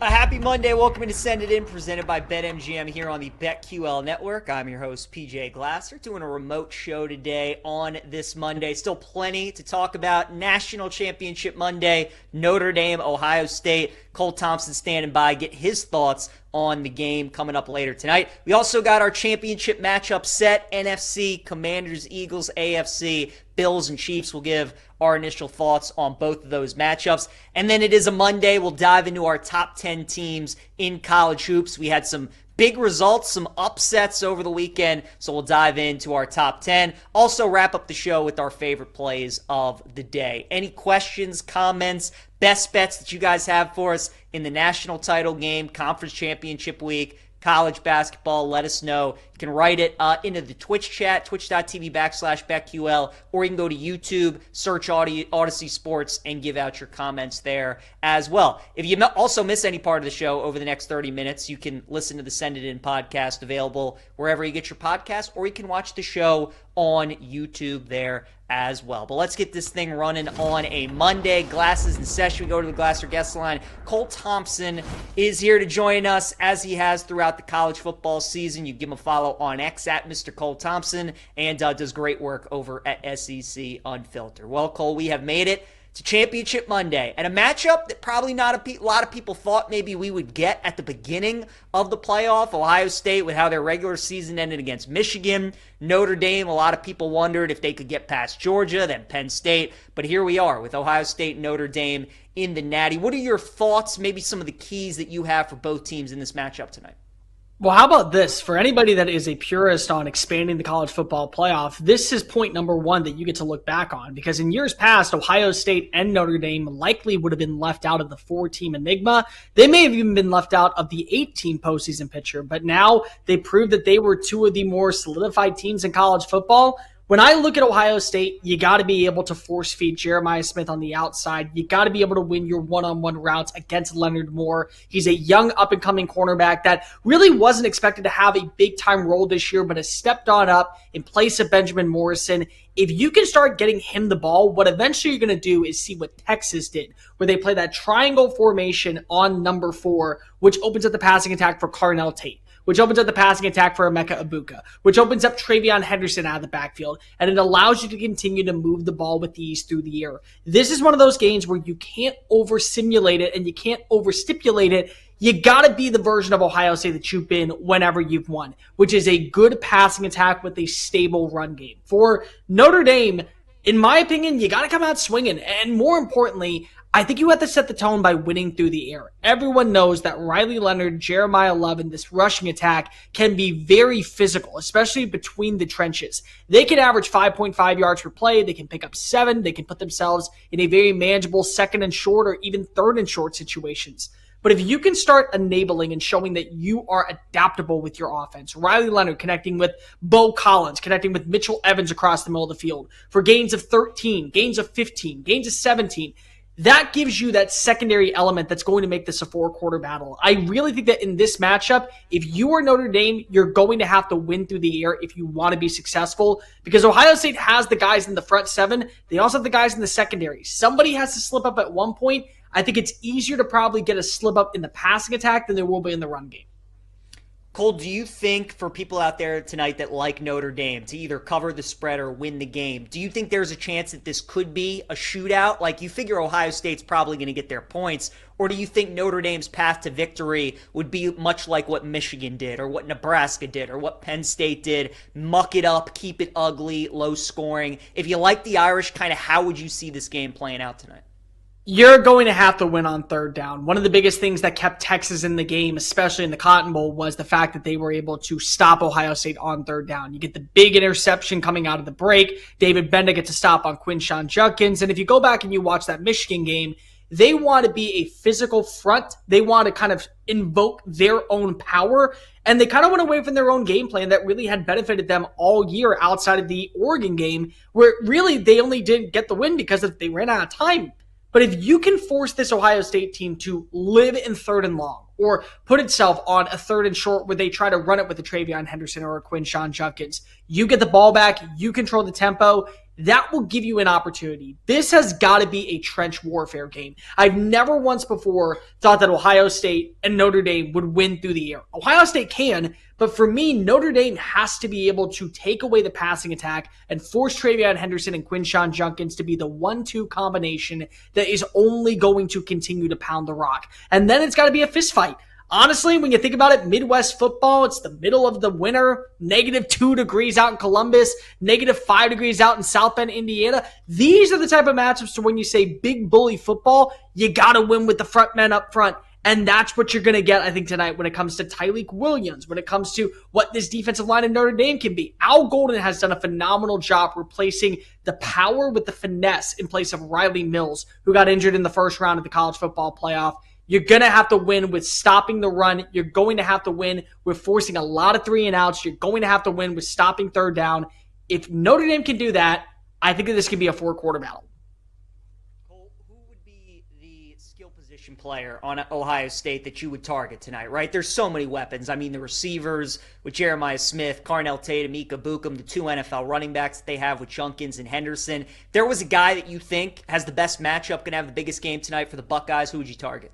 A happy Monday. Welcome to Send It In, presented by BetMGM here on the BetQL network. I'm your host, PJ Glasser, doing a remote show today on this Monday. Still plenty to talk about. National Championship Monday, Notre Dame, Ohio State. Cole Thompson standing by, get his thoughts on the game coming up later tonight. We also got our championship matchup set, NFC, Commanders, Eagles, AFC, Bills, and Chiefs. We'll give our initial thoughts on both of those matchups. And then it is a Monday. We'll dive into our top 10 teams in college hoops. We had some big results, some upsets over the weekend, so we'll dive into our top 10. Also wrap up the show with our favorite plays of the day. Any questions, comments, best bets that you guys have for us in the national title game, conference championship week, college basketball, let us know. You can write it into the Twitch chat, twitch.tv/BetQL, or you can go to YouTube, search Odyssey Sports, and give out your comments there as well. If you also miss any part of the show over the next 30 minutes, you can listen to the Send It In podcast, available wherever you get your podcast, or you can watch the show on YouTube there as well. But let's get this thing running on a Monday. Glasses in session. We go to the Glasser guest line. Cole Thompson is here to join us, as he has throughout the college football season. You give him a follow on X at Mr. Cole Thompson, and does great work over at SEC Unfiltered. Well, Cole, we have made it to Championship Monday, and a matchup that probably not a lot of people thought maybe we would get at the beginning of the playoff. Ohio State, with how their regular season ended against Michigan. Notre Dame, a lot of people wondered if they could get past Georgia, then Penn State. But here we are with Ohio State and Notre Dame in the Natty. What are your thoughts, maybe some of the keys that you have for both teams in this matchup tonight? Well, how about this? For anybody that is a purist on expanding the college football playoff, this is point number one that you get to look back on, because in years past, Ohio State and Notre Dame likely would have been left out of the 4-team enigma. They may have even been left out of the 8-team postseason picture, but now they proved that they were two of the more solidified teams in college football. When I look at Ohio State, you got to be able to force feed Jeremiah Smith on the outside. You got to be able to win your one-on-one routes against Leonard Moore. He's a young up-and-coming cornerback that really wasn't expected to have a big-time role this year, but has stepped on up in place of Benjamin Morrison. If you can start getting him the ball, what eventually you're going to do is see what Texas did, where they play that triangle formation on number 4, which opens up the passing attack for Carnell Tate, which opens up the passing attack for Emeka Ibuka, which opens up Travion Henderson out of the backfield, and it allows you to continue to move the ball with ease through the air. This is one of those games where you can't over-simulate it and you can't over-stipulate it. You got to be the version of Ohio State that you've been whenever you've won, which is a good passing attack with a stable run game. For Notre Dame, in my opinion, you got to come out swinging, and more importantly, I think you have to set the tone by winning through the air. Everyone knows that Riley Leonard, Jeremiah Love, and this rushing attack can be very physical, especially between the trenches. They can average 5.5 yards per play. They can pick up 7. They can put themselves in a very manageable second and short or even third and short situations. But if you can start enabling and showing that you are adaptable with your offense, Riley Leonard connecting with Bo Collins, connecting with Mitchell Evans across the middle of the field for gains of 13, gains of 15, gains of 17, that gives you that secondary element that's going to make this a 4-quarter battle. I really think that in this matchup, if you are Notre Dame, you're going to have to win through the air if you want to be successful, because Ohio State has the guys in the front 7. They also have the guys in the secondary. Somebody has to slip up at one point. I think it's easier to probably get a slip up in the passing attack than there will be in the run game. Cole, do you think for people out there tonight that like Notre Dame to either cover the spread or win the game, do you think there's a chance that this could be a shootout? Like, you figure Ohio State's probably going to get their points, or do you think Notre Dame's path to victory would be much like what Michigan did or what Nebraska did or what Penn State did, muck it up, keep it ugly, low scoring? If you like the Irish, kind of how would you see this game playing out tonight? You're going to have to win on third down. One of the biggest things that kept Texas in the game, especially in the Cotton Bowl, was the fact that they were able to stop Ohio State on third down. You get the big interception coming out of the break. David Benda gets a stop on Quinshon Judkins. And if you go back and you watch that Michigan game, they want to be a physical front. They want to kind of invoke their own power. And they kind of went away from their own game plan that really had benefited them all year outside of the Oregon game, where really they only didn't get the win because they ran out of time. But if you can force this Ohio State team to live in third and long, or put itself on a third and short where they try to run it with a Travion Henderson or a Quinshon Judkins, you get the ball back, you control the tempo, that will give you an opportunity. This has got to be a trench warfare game. I've never once before thought that Ohio State and Notre Dame would win through the air. Ohio State can, but for me, Notre Dame has to be able to take away the passing attack and force TreVeyon Henderson and Quinshon Judkins to be the 1-2 combination that is only going to continue to pound the rock. And then it's got to be a fist fight. Honestly, when you think about it, Midwest football, it's the middle of the winter, -2 degrees out in Columbus, -5 degrees out in South Bend, Indiana. These are the type of matchups to when you say big bully football, you got to win with the front men up front. And that's what you're going to get, I think, tonight when it comes to Tyleik Williams, when it comes to what this defensive line in Notre Dame can be. Al Golden has done a phenomenal job replacing the power with the finesse in place of Riley Mills, who got injured in the first round of the college football playoff. You're going to have to win with stopping the run. You're going to have to win with forcing a lot of 3-and-outs. You're going to have to win with stopping third down. If Notre Dame can do that, I think that this could be a 4-quarter battle. Cole, who would be the skill position player on Ohio State that you would target tonight, right? There's so many weapons. I mean, the receivers with Jeremiah Smith, Carnell Tate, Mika Bukum, the 2 NFL running backs that they have with Judkins and Henderson. If there was a guy that you think has the best matchup, going to have the biggest game tonight for the Buckeyes, who would you target?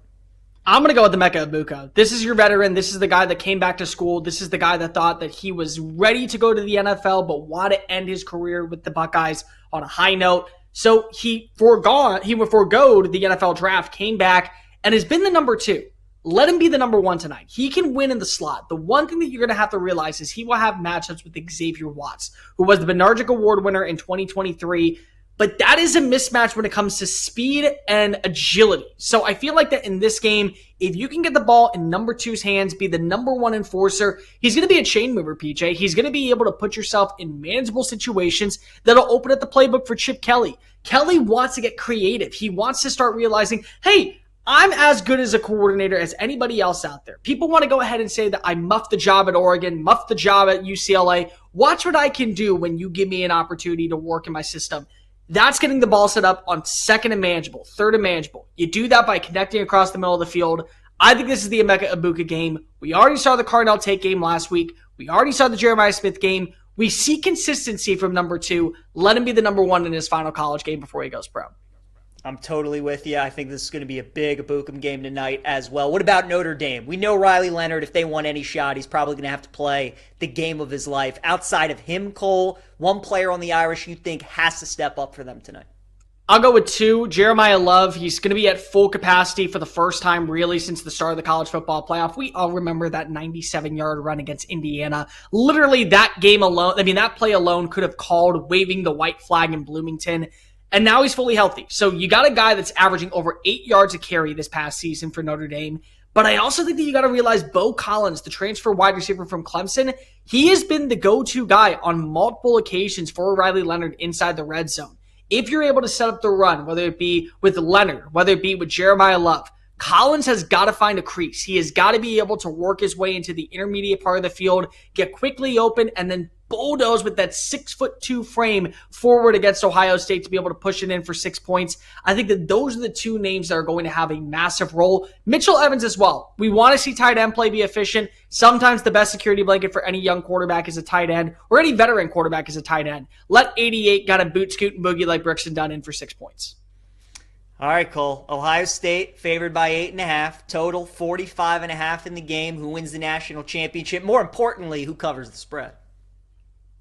I'm going to go with Emeka Egbuka. This is your veteran. This is the guy that came back to school. This is the guy that thought that he was ready to go to the NFL, but wanted to end his career with the Buckeyes on a high note. So he would forego the NFL draft, came back, and has been the number 2. Let him be the number 1 tonight. He can win in the slot. The one thing that you're going to have to realize is he will have matchups with Xavier Watts, who was the Benardic Award winner in 2023. But that is a mismatch when it comes to speed and agility. So I feel like that in this game, if you can get the ball in number 2's hands, be the number 1 enforcer, he's going to be a chain mover, PJ. He's going to be able to put yourself in manageable situations that'll open up the playbook for Chip Kelly. Kelly wants to get creative. He wants to start realizing, hey, I'm as good as a coordinator as anybody else out there. People want to go ahead and say that I muffed the job at Oregon, muffed the job at UCLA. Watch what I can do when you give me an opportunity to work in my system. That's getting the ball set up on second and manageable, third and manageable. You do that by connecting across the middle of the field. I think this is the Emeka Egbuka game. We already saw the Carnell Tate game last week. We already saw the Jeremiah Smith game. We see consistency from number 2. Let him be the number 1 in his final college game before he goes pro. I'm totally with you. I think this is going to be a big Bukum game tonight as well. What about Notre Dame? We know Riley Leonard, if they want any shot, he's probably going to have to play the game of his life. Outside of him, Cole, one player on the Irish you think has to step up for them tonight? I'll go with 2. Jeremiah Love. He's going to be at full capacity for the first time really since the start of the college football playoff. We all remember that 97-yard run against Indiana. Literally that game alone, that play alone could have called waving the white flag in Bloomington. And now he's fully healthy. So you got a guy that's averaging over 8 yards a carry this past season for Notre Dame. But I also think that you got to realize Bo Collins, the transfer wide receiver from Clemson, he has been the go-to guy on multiple occasions for Riley Leonard inside the red zone. If you're able to set up the run, whether it be with Leonard, whether it be with Jeremiah Love, Collins has got to find a crease. He has got to be able to work his way into the intermediate part of the field, get quickly open, and then bulldoze with that 6'2" frame forward against Ohio State to be able to push it in for 6 points. I think that those are the 2 names that are going to have a massive role. Mitchell Evans as well. We want to see tight end play be efficient. Sometimes the best security blanket for any young quarterback is a tight end, or any veteran quarterback is a tight end. Let 88 got a boot, scoot, and boogie like Brixton Dunn in for 6 points. All right, Cole. Ohio State favored by 8.5. Total 45.5 in the game. Who wins the national championship? More importantly, who covers the spread?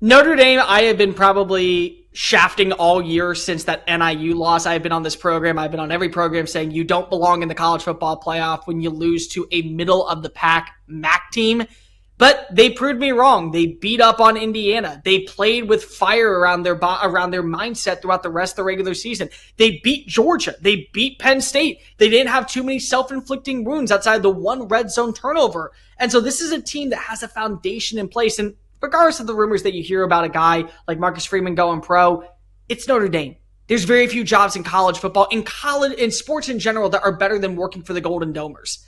Notre Dame, I have been probably shafting all year since that NIU loss. I have been on this program. I've been on every program saying you don't belong in the college football playoff when you lose to a middle-of-the-pack MAC team. But they proved me wrong. They beat up on Indiana. They played with fire around their mindset throughout the rest of the regular season. They beat Georgia. They beat Penn State. They didn't have too many self-inflicting wounds outside the one red zone turnover. And so this is a team that has a foundation in place. And regardless of the rumors that you hear about a guy like Marcus Freeman going pro, it's Notre Dame. There's very few jobs in college football, in sports in general, that are better than working for the Golden Domers.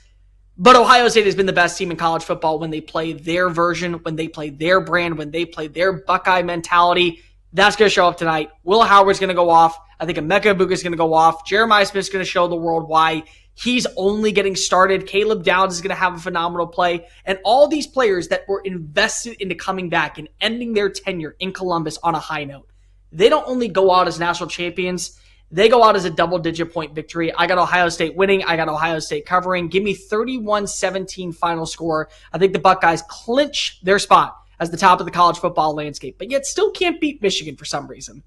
But Ohio State has been the best team in college football when they play their version, when they play their brand, when they play their Buckeye mentality. That's going to show up tonight. Will Howard's going to go off. I think Emeka Egbuka is going to go off. Jeremiah Smith's going to show the world why he's only getting started. Caleb Downs is going to have a phenomenal play. And all these players that were invested into coming back and ending their tenure in Columbus on a high note, they don't only go out as national champions, they go out as a double-digit point victory. I got Ohio State winning. I got Ohio State covering. Give me 31-17 final score. I think the Buckeyes clinch their spot as the top of the college football landscape, but yet still can't beat Michigan for some reason.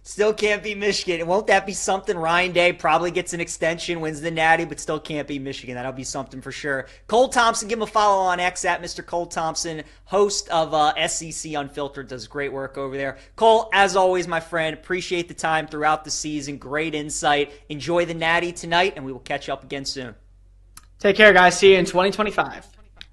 Still can't beat Michigan. Won't that be something? Ryan Day probably gets an extension, wins the Natty, but still can't beat Michigan. That'll be something for sure. Cole Thompson, give him a follow on X at Mr. Cole Thompson, host of SEC Unfiltered, does great work over there. Cole, as always, my friend, appreciate the time throughout the season. Great insight. Enjoy the Natty tonight, and we will catch up again soon. Take care, guys. See you in 2025.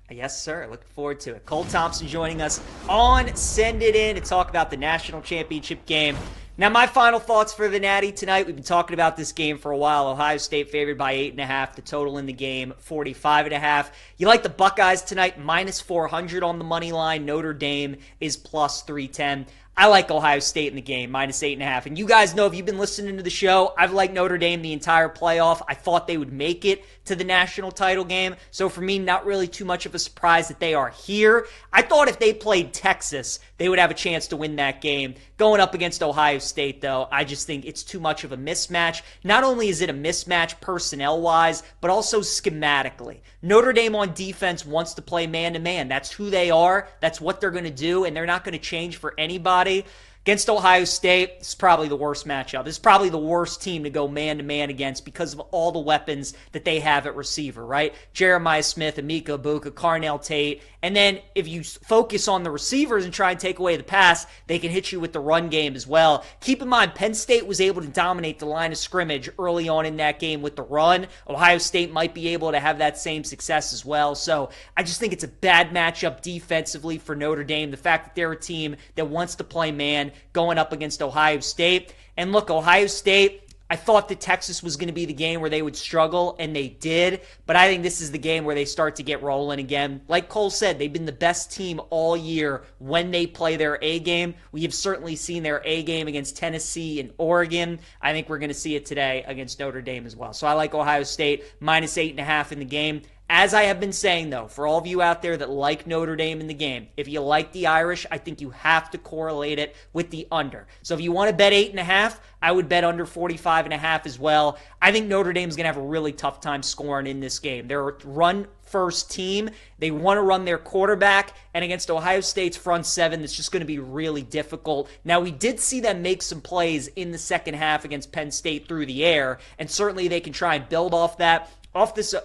Yes, sir. Looking forward to it. Cole Thompson joining us on Send It In to talk about the national championship game. Now, my final thoughts for the Natty tonight. We've been talking about this game for a while. Ohio State favored by 8.5. The total in the game, 45.5. You like the Buckeyes tonight, minus 400 on the money line. Notre Dame is plus 310. I like Ohio State in the game, minus 8.5. And you guys know, if you've been listening to the show, I've liked Notre Dame the entire playoff. I thought they would make it to the national title game. So for me, not really too much of a surprise that they are here. I thought if they played Texas, they would have a chance to win that game. Going up against Ohio State, though, I just think it's too much of a mismatch. Not only is it a mismatch personnel-wise, but also schematically. Notre Dame on defense wants to play man-to-man. That's who they are. That's what they're going to do, and they're not going to change for anybody. Against Ohio State, it's probably the worst matchup. It's probably the worst team to go man-to-man against because of all the weapons that they have at receiver, right? Jeremiah Smith, Emeka Egbuka, Carnell Tate. And then if you focus on the receivers and try and take away the pass, they can hit you with the run game as well. Keep in mind, Penn State was able to dominate the line of scrimmage early on in that game with the run. Ohio State might be able to have that same success as well. So I just think it's a bad matchup defensively for Notre Dame. The fact that they're a team that wants to play man going up against Ohio State. And look, Ohio State, I thought that Texas was going to be the game where they would struggle, and they did. But I think this is the game where they start to get rolling again. Like Cole said, they've been the best team all year when they play their A game. We have certainly seen their A game against Tennessee and Oregon. I think we're going to see it today against Notre Dame as well. So I like Ohio State, minus 8.5 in the game. As I have been saying, though, for all of you out there that like Notre Dame in the game, if you like the Irish, I think you have to correlate it with the under. So if you want to bet 8.5, I would bet under 45.5 as well. I think Notre Dame's going to have a really tough time scoring in this game. They're a run-first team. They want to run their quarterback, and against Ohio State's front seven, it's just going to be really difficult. Now, we did see them make some plays in the second half against Penn State through the air, and certainly they can try and build off that.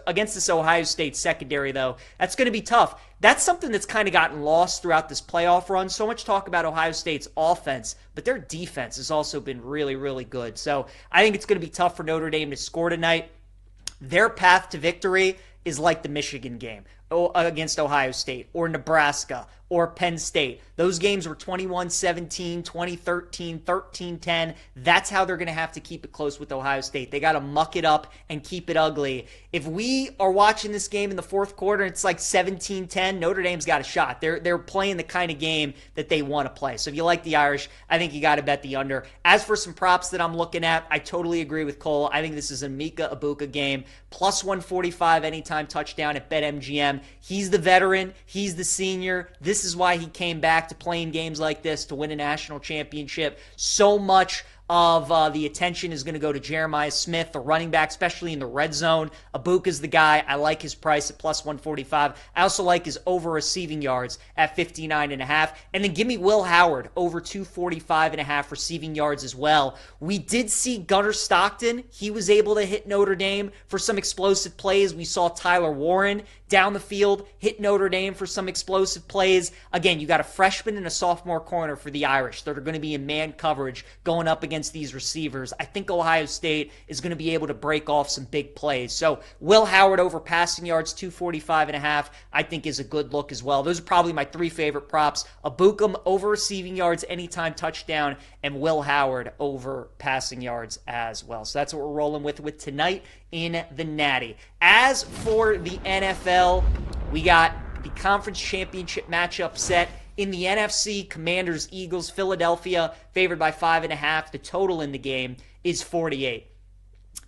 Against this Ohio State secondary, though, that's going to be tough. That's something that's kind of gotten lost throughout this playoff run. So much talk about Ohio State's offense, but their defense has also been really, really good. So I think it's going to be tough for Notre Dame to score tonight. Their path to victory is like the Michigan game against Ohio State or Nebraska or Penn State. Those games were 21-17, 20-13, 13-10. That's how they're going to have to keep it close with Ohio State. They got to muck it up and keep it ugly. If we are watching this game in the fourth quarter and it's like 17-10, Notre Dame's got a shot. They're playing the kind of game that they want to play. So if you like the Irish, I think you got to bet the under. As for some props that I'm looking at, I totally agree with Cole. I think this is a Emeka Egbuka game. Plus 145 anytime touchdown at BetMGM. He's the veteran. He's the senior. This is why he came back to playing games like this to win a national championship. So much of the attention is going to go to Jeremiah Smith, the running back, especially in the red zone. Egbuka's the guy. I like his price at plus 145. I also like his over receiving yards at 59.5. And then give me Will Howard over 245.5 receiving yards as well. We did see Gunnar Stockton. He was able to hit Notre Dame for some explosive plays. We saw Tyler Warren down the field hit Notre Dame for some explosive plays. Again, you got a freshman and a sophomore corner for the Irish that are going to be in man coverage going up against these receivers. I think Ohio State is going to be able to break off some big plays. So Will Howard over passing yards, 245.5, I think is a good look as well. Those are probably my three favorite props. Egbuka over receiving yards, anytime touchdown, and Will Howard over passing yards as well. So that's what we're rolling with tonight in the Natty. As for the NFL, we got the conference championship matchup set. In the NFC, Commanders, Eagles, Philadelphia, favored by 5.5. The total in the game is 48.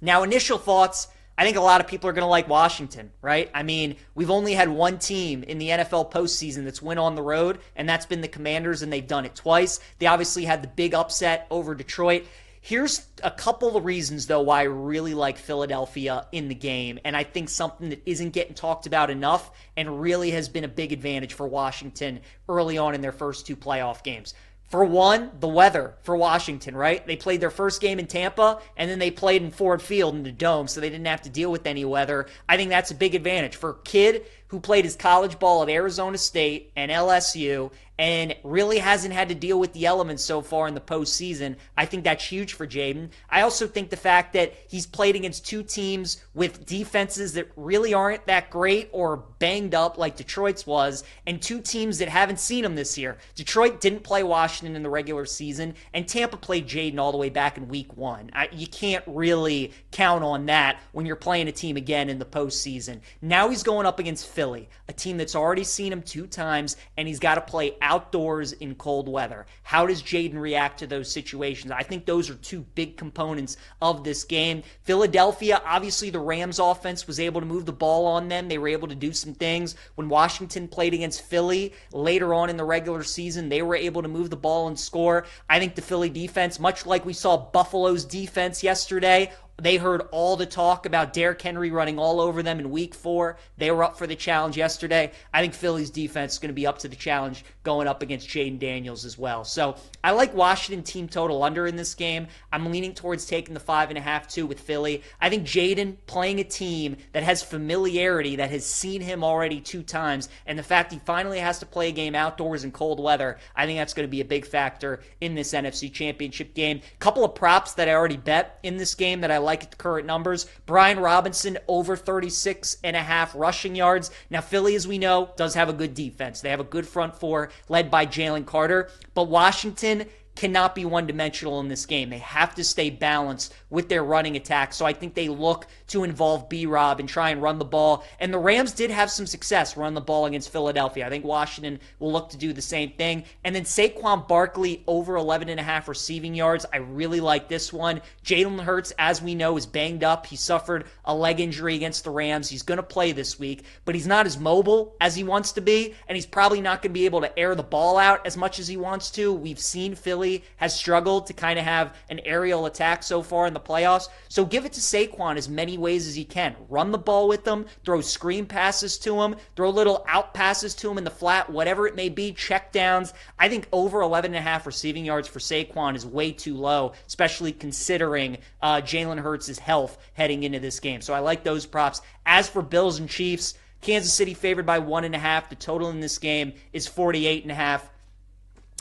Now, initial thoughts, I think a lot of people are going to like Washington, right? I mean, we've only had one team in the NFL postseason that's went on the road, and that's been the Commanders, and they've done it twice. They obviously had the big upset over Detroit. Here's a couple of reasons, though, why I really like Philadelphia in the game, and I think something that isn't getting talked about enough and really has been a big advantage for Washington early on in their first two playoff games. For one, the weather for Washington, right? They played their first game in Tampa, and then they played in Ford Field in the Dome, so they didn't have to deal with any weather. I think that's a big advantage for a kid who played his college ball at Arizona State and LSU and really hasn't had to deal with the elements so far in the postseason. I think that's huge for Jaden. I also think the fact that he's played against two teams with defenses that really aren't that great or banged up like Detroit's was, and two teams that haven't seen him this year. Detroit didn't play Washington in the regular season, and Tampa played Jaden all the way back in week one. You can't really count on that when you're playing a team again in the postseason. Now he's going up against Philly, a team that's already seen him two times, and he's got to play outdoors in cold weather. How does Jaden react to those situations? I think those are two big components of this game. Philadelphia, obviously the Rams offense was able to move the ball on them. They were able to do some things. When Washington played against Philly later on in the regular season, they were able to move the ball and score. I think the Philly defense, much like we saw Buffalo's defense yesterday, they heard all the talk about Derrick Henry running all over them in week 4. They were up for the challenge yesterday. I think Philly's defense is going to be up to the challenge going up against Jaden Daniels as well. So I like Washington team total under in this game. I'm leaning towards taking the 5.5 too with Philly. I think Jaden playing a team that has familiarity, that has seen him already 2 times, and the fact he finally has to play a game outdoors in cold weather, I think that's going to be a big factor in this NFC Championship game. Couple of props that I already bet in this game that I like at the current numbers. Brian Robinson over 36.5 rushing yards. Now, Philly, as we know, does have a good defense. They have a good front four led by Jalen Carter, but Washington cannot be one-dimensional in this game. They have to stay balanced with their running attack, so I think they look to involve B-Rob and try and run the ball, and the Rams did have some success running the ball against Philadelphia. I think Washington will look to do the same thing, and then Saquon Barkley over 11.5 receiving yards. I really like this one. Jalen Hurts, as we know, is banged up. He suffered a leg injury against the Rams. He's going to play this week, but he's not as mobile as he wants to be, and he's probably not going to be able to air the ball out as much as he wants to. We've seen Philly has struggled to kind of have an aerial attack so far in the playoffs. So give it to Saquon as many ways as you can. Run the ball with him, throw screen passes to him, throw little out passes to him in the flat, whatever it may be, check downs. I think over 11.5 receiving yards for Saquon is way too low, especially considering Jalen Hurts' health heading into this game. So I like those props. As for Bills and Chiefs, Kansas City favored by 1.5. The total in this game is 48.5.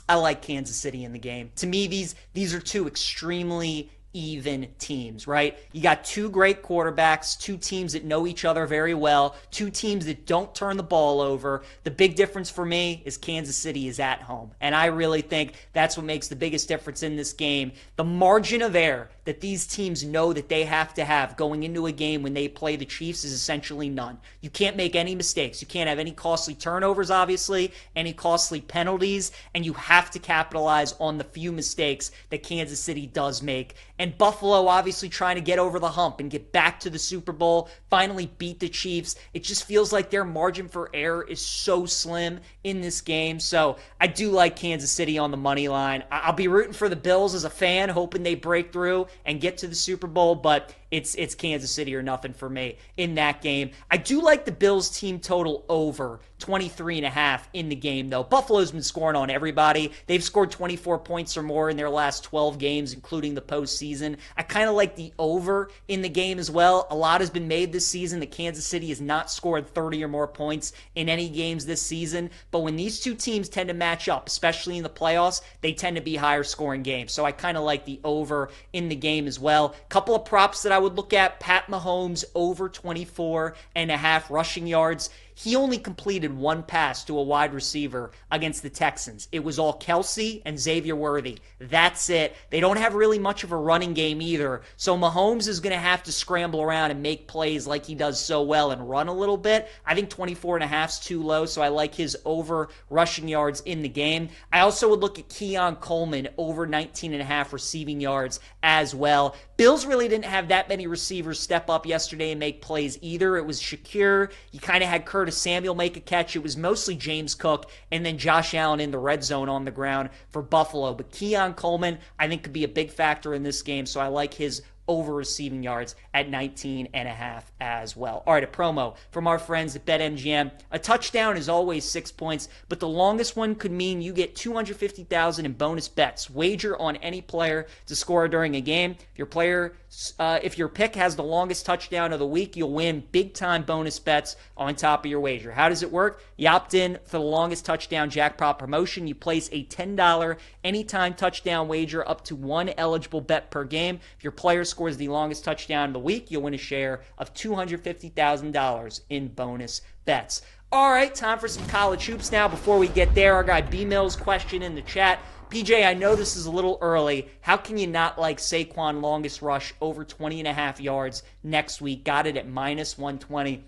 I like Kansas City in the game. To me, these are two extremely even teams, right? You got two great quarterbacks, two teams that know each other very well, two teams that don't turn the ball over. The big difference for me is Kansas City is at home, and I really think that's what makes the biggest difference in this game. The margin of error that these teams know that they have to have going into a game when they play the Chiefs is essentially none. You can't make any mistakes. You can't have any costly turnovers, obviously, any costly penalties, and you have to capitalize on the few mistakes that Kansas City does make. And Buffalo obviously trying to get over the hump and get back to the Super Bowl, finally beat the Chiefs. It just feels like their margin for error is so slim in this game. So I do like Kansas City on the money line. I'll be rooting for the Bills as a fan, hoping they break through and get to the Super Bowl, but it's Kansas City or nothing for me in that game. I do like the Bills team total over 23.5 in the game, though. Buffalo's been scoring on everybody. They've scored 24 points or more in their last 12 games, including the postseason. I kind of like the over in the game as well. A lot has been made this season that Kansas City has not scored 30 or more points in any games this season, but when these two teams tend to match up, especially in the playoffs, they tend to be higher scoring games. So I kind of like the over in the game as well. Couple of props that I would look at: Pat Mahomes over 24.5 rushing yards. He only completed one pass to a wide receiver against the Texans. It was all Kelsey and Xavier Worthy. That's it. They don't have really much of a running game either. So Mahomes is going to have to scramble around and make plays like he does so well and run a little bit. I think 24.5 is too low, so I like his over rushing yards in the game. I also would look at Keon Coleman over 19.5 receiving yards as well. Bills really didn't have that many receivers step up yesterday and make plays either. It was Shakir. You kind of had Curtis Samuel make a catch. It was mostly James Cook and then Josh Allen in the red zone on the ground for Buffalo. But Keon Coleman, I think, could be a big factor in this game, so I like his over receiving yards at 19.5 as well. All right, a promo from our friends at BetMGM. A touchdown is always 6 points, but the longest one could mean you get $250,000 in bonus bets. Wager on any player to score during a game. If your pick has the longest touchdown of the week, you'll win big-time bonus bets on top of your wager. How does it work? You opt in for the longest touchdown jackpot promotion. You place a $10 anytime touchdown wager up to one eligible bet per game. If your player scores the longest touchdown of the week, you'll win a share of $250,000 in bonus bets. All right, time for some college hoops now. Before we get there, our guy B-Mills question in the chat. PJ, I know this is a little early. How can you not like Saquon longest rush over 20.5 yards next week? Got it at minus 120.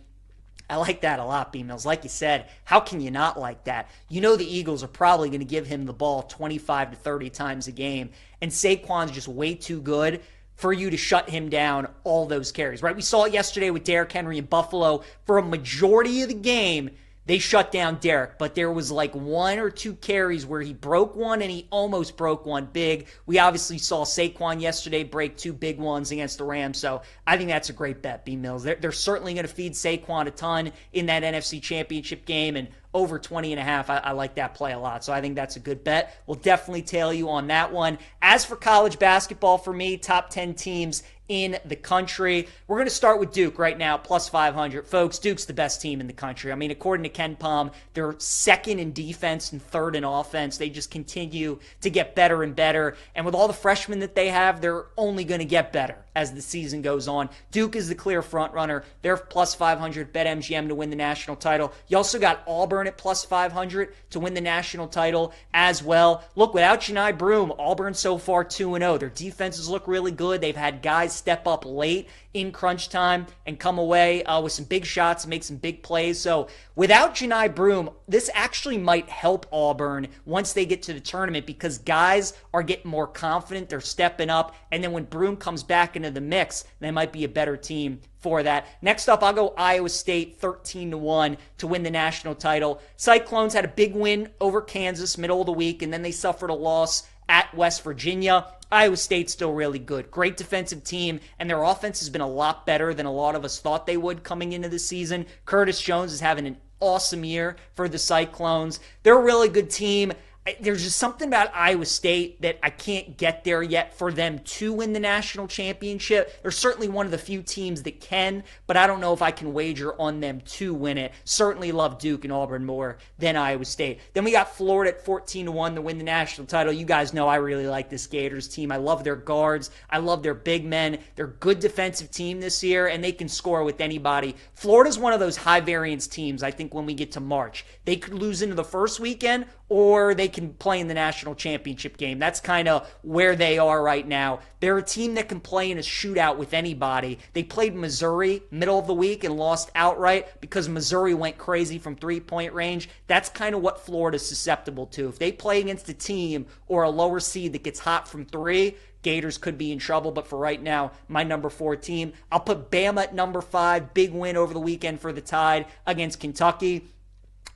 I like that a lot, B-Mills. Like you said, how can you not like that? You know the Eagles are probably going to give him the ball 25 to 30 times a game, and Saquon's just way too good for you to shut him down all those carries, right? We saw it yesterday with Derrick Henry in Buffalo. For a majority of the game, they shut down Derrick, but there was like one or two carries where he broke one and he almost broke one big. We obviously saw Saquon yesterday break two big ones against the Rams, so I think that's a great bet, B-Mills. They're certainly going to feed Saquon a ton in that NFC Championship game, and over 20.5, I like that play a lot. So I think that's a good bet. We'll definitely tail you on that one. As for college basketball for me, top 10 teams in the country. We're going to start with Duke right now, plus 500. Folks, Duke's the best team in the country. I mean, according to Ken Pom, they're second in defense and third in offense. They just continue to get better and better. And with all the freshmen that they have, they're only going to get better as the season goes on. Duke is the clear front runner. They're plus 500, BetMGM to win the national title. You also got Auburn at plus 500 to win the national title as well. Look, without Johni Broome, Auburn so far 2-0. Their defenses look really good. They've had guys step up late in crunch time and come away with some big shots and make some big plays. So without Johni Broome, this actually might help Auburn once they get to the tournament because guys are getting more confident. They're stepping up. And then when Broome comes back into the mix, they might be a better team for that. Next up, I'll go Iowa State 13-1 to win the national title. Cyclones had a big win over Kansas middle of the week, and then they suffered a loss at West Virginia. Iowa State's still really good. Great defensive team, and their offense has been a lot better than a lot of us thought they would coming into the season. Curtis Jones is having an awesome year for the Cyclones. They're a really good team. There's just something about Iowa State that I can't get there yet for them to win the national championship. They're certainly one of the few teams that can, but I don't know if I can wager on them to win it. Certainly love Duke and Auburn more than Iowa State. Then we got Florida at 14-1 to win the national title. You guys know I really like this Gators team. I love their guards. I love their big men. They're a good defensive team this year, and they can score with anybody. Florida's one of those high variance teams, I think, when we get to March. They could lose into the first weekend, or they can play in the national championship game. That's kind of where they are right now. They're a team that can play in a shootout with anybody. They played Missouri middle of the week and lost outright because Missouri went crazy from three-point range. That's kind of what Florida's susceptible to. If they play against a team or a lower seed that gets hot from three, Gators could be in trouble, but for right now, my number 4 team. I'll put Bama at number 5. Big win over the weekend for the Tide against Kentucky.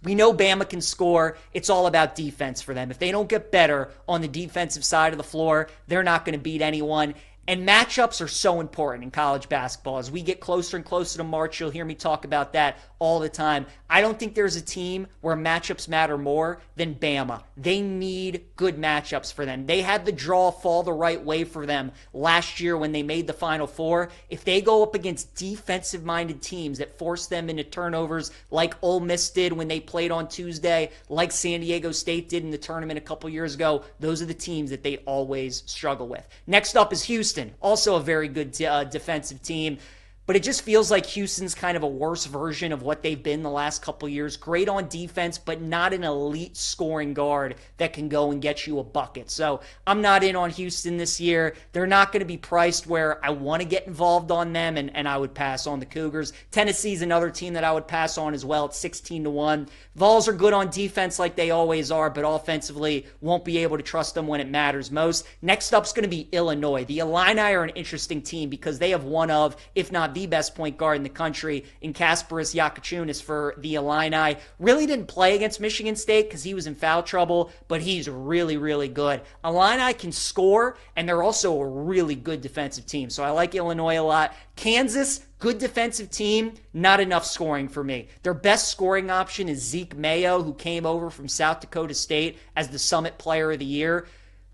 We know Bama can score. It's all about defense for them. If they don't get better on the defensive side of the floor, they're not going to beat anyone. And matchups are so important in college basketball. As we get closer and closer to March, you'll hear me talk about that all the time. I don't think there's a team where matchups matter more than Bama. They need good matchups for them. They had the draw fall the right way for them last year when they made the Final Four. If they go up against defensive-minded teams that force them into turnovers like Ole Miss did when they played on Tuesday, like San Diego State did in the tournament a couple years ago, those are the teams that they always struggle with. Next up is Houston, also a very good defensive team. but it just feels like Houston's kind of a worse version of what they've been the last couple years. Great on defense, but not an elite scoring guard that can go and get you a bucket. So I'm not in on Houston this year. They're not going to be priced where I want to get involved on them, and I would pass on the Cougars. Tennessee's another team that I would pass on as well. It's 16-1. Vols are good on defense like they always are, but offensively won't be able to trust them when it matters most. Next up's going to be Illinois. The Illini are an interesting team because they have one of, if not the best point guard in the country in Kasparas Jakuchunas for the Illini. Really didn't play against Michigan State because he was in foul trouble, but he's really, really good. Illini can score, and they're also a really good defensive team. So I like Illinois a lot. Kansas, good defensive team, not enough scoring for me. Their best scoring option is Zeke Mayo, who came over from South Dakota State as the Summit Player of the Year.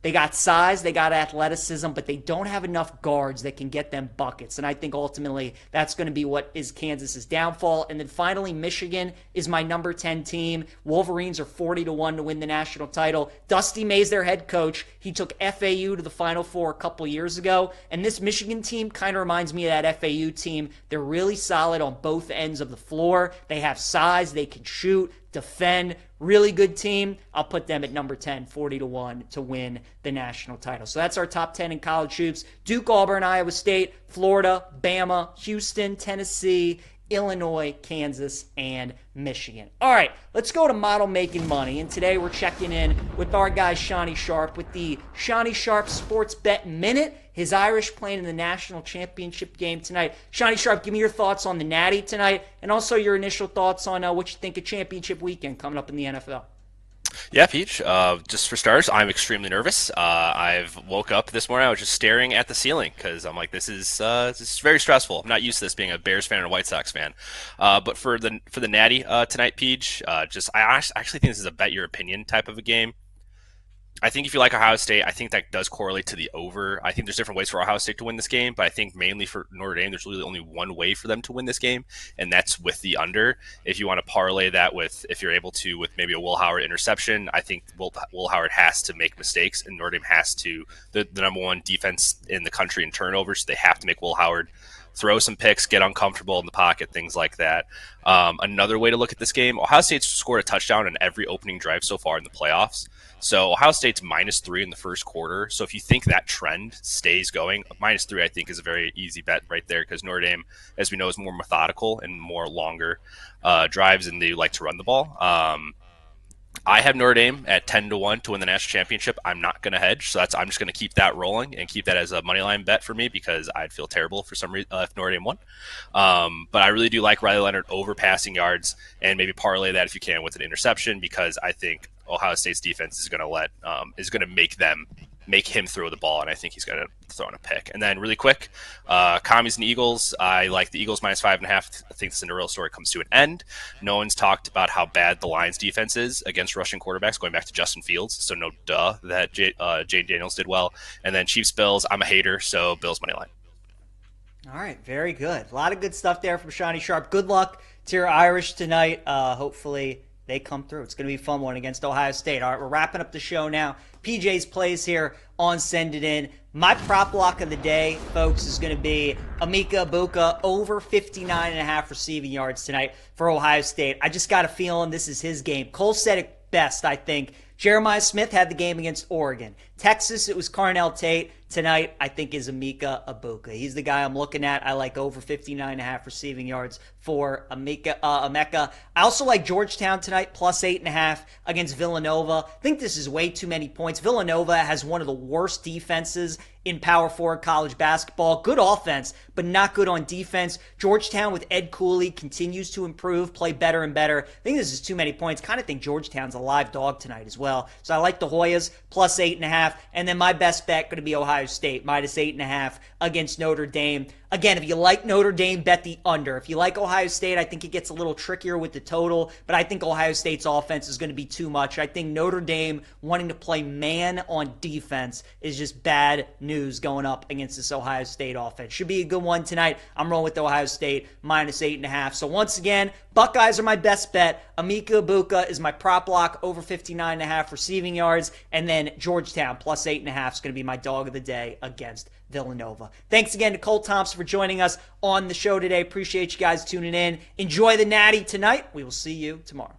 They got size, they got athleticism, but they don't have enough guards that can get them buckets. And I think ultimately that's going to be what is Kansas's downfall. And then finally, Michigan is my number 10 team. Wolverines are 40-1 to win the national title. Dusty May's their head coach. He took FAU to the Final Four a couple years ago. And this Michigan team kind of reminds me of that FAU team. They're really solid on both ends of the floor. They have size, they can shoot, defend. Really good team. I'll put them at number 10, 40-1 to win the national title. So that's our top 10 in college hoops. Duke, Auburn, Iowa State, Florida, Bama, Houston, Tennessee, Illinois, Kansas, and Michigan. All right, let's go to Model Making Money. And today we're checking in with our guy Shawnie Sharp with the Shawnie Sharp Sports Bet Minute. His Irish playing in the national championship game tonight. Shawnie Sharp, give me your thoughts on the Natty tonight, and also your initial thoughts on what you think of championship weekend coming up in the NFL. Yeah, Peach. Just for starters, I'm extremely nervous. I've woke up this morning. I was just staring at the ceiling because I'm like, this is very stressful. I'm not used to this being a Bears fan and a White Sox fan. But for the Natty tonight, Peach, I actually think this is a bet your opinion type of a game. I think if you like Ohio State, I think that does correlate to the over. I think there's different ways for Ohio State to win this game, but I think mainly for Notre Dame, there's really only one way for them to win this game, and that's with the under. If you want to parlay that with, if you're able to, with maybe a Will Howard interception, I think Will Howard has to make mistakes, and Notre Dame has to, the number one defense in the country in turnovers, so they have to make Will Howard throw some picks, get uncomfortable in the pocket, things like that. Another way to look at this game, Ohio State's scored a touchdown in every opening drive so far in the playoffs. So Ohio State's -3 in the first quarter. So if you think that trend stays going, -3 I think is a very easy bet right there because Notre Dame, as we know, is more methodical and more longer drives, and they like to run the ball. I have Notre Dame at 10-1 to win the national championship. I'm not going to hedge, so I'm just going to keep that rolling and keep that as a money line bet for me because I'd feel terrible for some reason if Notre Dame won. But I really do like Riley Leonard over passing yards, and maybe parlay that if you can with an interception because I think Ohio State's defense is going to make him throw the ball, and I think he's going to throw in a pick. And then really quick, Commies and Eagles. I like the Eagles -5.5. I think the Cinderella story comes to an end. No one's talked about how bad the Lions defense is against rushing quarterbacks, going back to Justin Fields. So no duh that Jane Daniels did well. And then Chiefs Bills. I'm a hater, so Bills money line. All right, very good. A lot of good stuff there from Shawnie Sharp. Good luck to your Irish tonight. Hopefully they come through. It's going to be a fun one against Ohio State. All right, we're wrapping up the show now. PJ's plays here on Send It In. My prop block of the day, folks, is going to be Emeka Egbuka over 59.5 receiving yards tonight for Ohio State. I just got a feeling this is his game. Cole said it best, I think. Jeremiah Smith had the game against Oregon. Texas, it was Carnell Tate. Tonight, I think, is Emeka Egbuka. He's the guy I'm looking at. I like over 59.5 receiving yards for Emeka. I also like Georgetown tonight, +8.5 against Villanova. I think this is way too many points. Villanova has one of the worst defenses in Power 4 college basketball. Good offense, but not good on defense. Georgetown with Ed Cooley continues to improve, play better and better. I think this is too many points. Kind of think Georgetown's a live dog tonight as well. So I like the Hoyas, +8.5. And then my best bet going to be Ohio State, -8.5 against Notre Dame. Again, if you like Notre Dame, bet the under. If you like Ohio State, I think it gets a little trickier with the total, but I think Ohio State's offense is going to be too much. I think Notre Dame wanting to play man on defense is just bad news going up against this Ohio State offense. Should be a good one tonight. I'm rolling with Ohio State, -8.5. So once again, Buckeyes are my best bet. Emeka Egbuka is my prop block, over 59.5 receiving yards, and then Georgetown, +8.5 is going to be my dog of the day against Villanova. Thanks again to Cole Thompson for joining us on the show today. Appreciate you guys tuning in. Enjoy the Natty tonight. We will see you tomorrow.